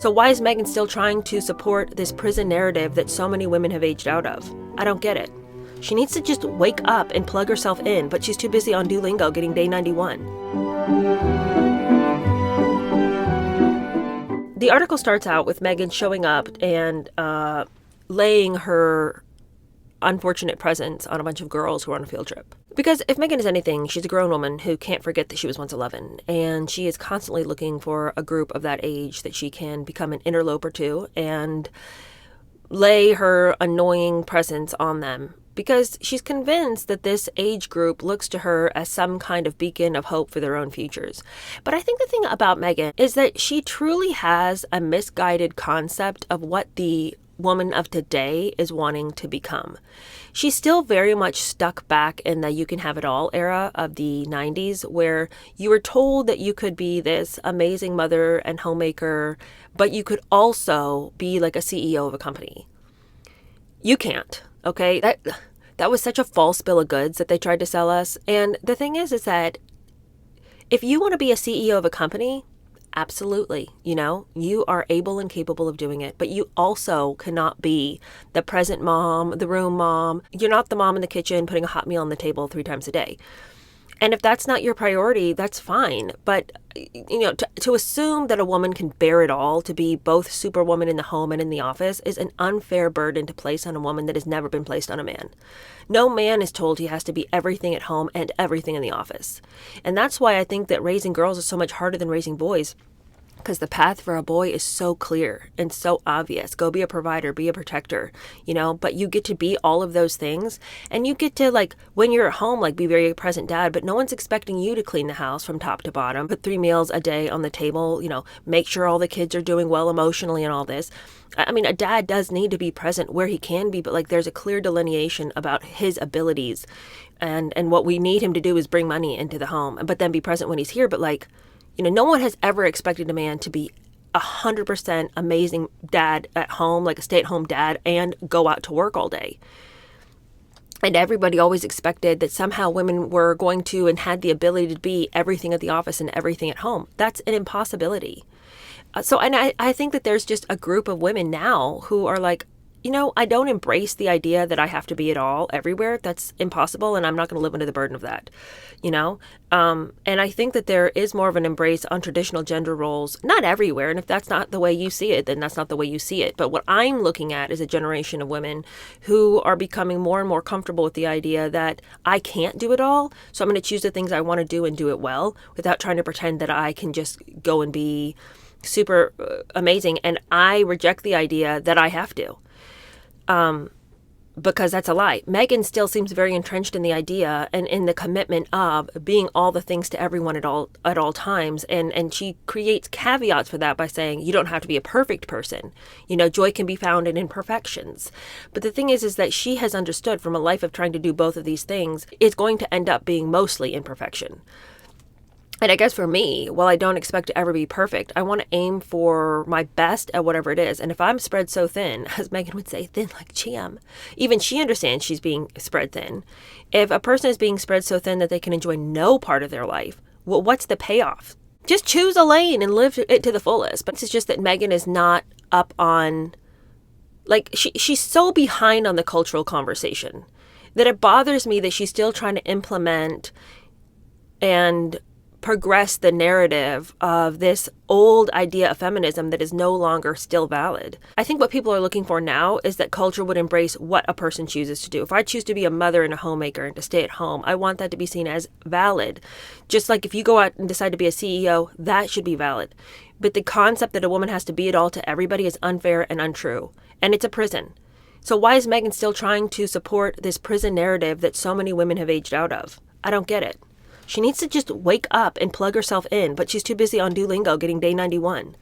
So why is Meghan still trying to support this prison narrative that so many women have aged out of? I don't get it. She needs to just wake up and plug herself in, but she's too busy on Duolingo getting day 91. The article starts out with Meghan showing up and laying her unfortunate presence on a bunch of girls who are on a field trip. Because if Meghan is anything, she's a grown woman who can't forget that she was once 11, and she is constantly looking for a group of that age that she can become an interloper to and lay her annoying presence on them. Because she's convinced that this age group looks to her as some kind of beacon of hope for their own futures. But I think the thing about Meghan is that she truly has a misguided concept of what the woman of today is wanting to become. She's still very much stuck back in the you can have it all era of the 90s, where you were told that you could be this amazing mother and homemaker, but you could also be like a CEO of a company. You can't, okay? That was such a false bill of goods that they tried to sell us. And the thing is that if you want to be a CEO of a company, absolutely, you are able and capable of doing it, but you also cannot be the present mom, the room mom. You're not the mom in the kitchen putting a hot meal on the table 3 times a day. And if that's not your priority, that's fine. But, to assume that a woman can bear it all, to be both superwoman in the home and in the office, is an unfair burden to place on a woman that has never been placed on a man. No man is told he has to be everything at home and everything in the office. And that's why I think that raising girls is so much harder than raising boys. Because the path for a boy is so clear and so obvious. Go be a provider, be a protector, but you get to be all of those things. And you get to, when you're at home, be very present dad, but no one's expecting you to clean the house from top to bottom, put 3 meals a day on the table, make sure all the kids are doing well emotionally and all this. I mean, a dad does need to be present where he can be, but there's a clear delineation about his abilities. And what we need him to do is bring money into the home, but then be present when he's here. But no one has ever expected a man to be 100% amazing dad at home, like a stay-at-home dad, and go out to work all day. And everybody always expected that somehow women were going to and had the ability to be everything at the office and everything at home. That's an impossibility. I think that there's just a group of women now who are I don't embrace the idea that I have to be it all everywhere. That's impossible, and I'm not going to live under the burden of that, And I think that there is more of an embrace on traditional gender roles, not everywhere. And if that's not the way you see it, then that's not the way you see it. But what I'm looking at is a generation of women who are becoming more and more comfortable with the idea that I can't do it all, so I'm going to choose the things I want to do and do it well without trying to pretend that I can just go and be super amazing. And I reject the idea that I have to. Because that's a lie. Meghan still seems very entrenched in the idea and in the commitment of being all the things to everyone at all times. And she creates caveats for that by saying you don't have to be a perfect person. Joy can be found in imperfections. But the thing is that she has understood from a life of trying to do both of these things, it's going to end up being mostly imperfection. And I guess for me, while I don't expect to ever be perfect, I want to aim for my best at whatever it is. And if I'm spread so thin, as Meghan would say, thin like jam, even she understands she's being spread thin. If a person is being spread so thin that they can enjoy no part of their life, well, what's the payoff? Just choose a lane and live it to the fullest. But it's just that Meghan is not up on, she's so behind on the cultural conversation that it bothers me that she's still trying to implement and progress the narrative of this old idea of feminism that is no longer still valid. I think what people are looking for now is that culture would embrace what a person chooses to do. If I choose to be a mother and a homemaker and to stay at home, I want that to be seen as valid. Just like if you go out and decide to be a CEO, that should be valid. But the concept that a woman has to be it all to everybody is unfair and untrue. And it's a prison. So why is Meghan still trying to support this prison narrative that so many women have aged out of? I don't get it. She needs to just wake up and plug herself in, but she's too busy on Duolingo getting day 91.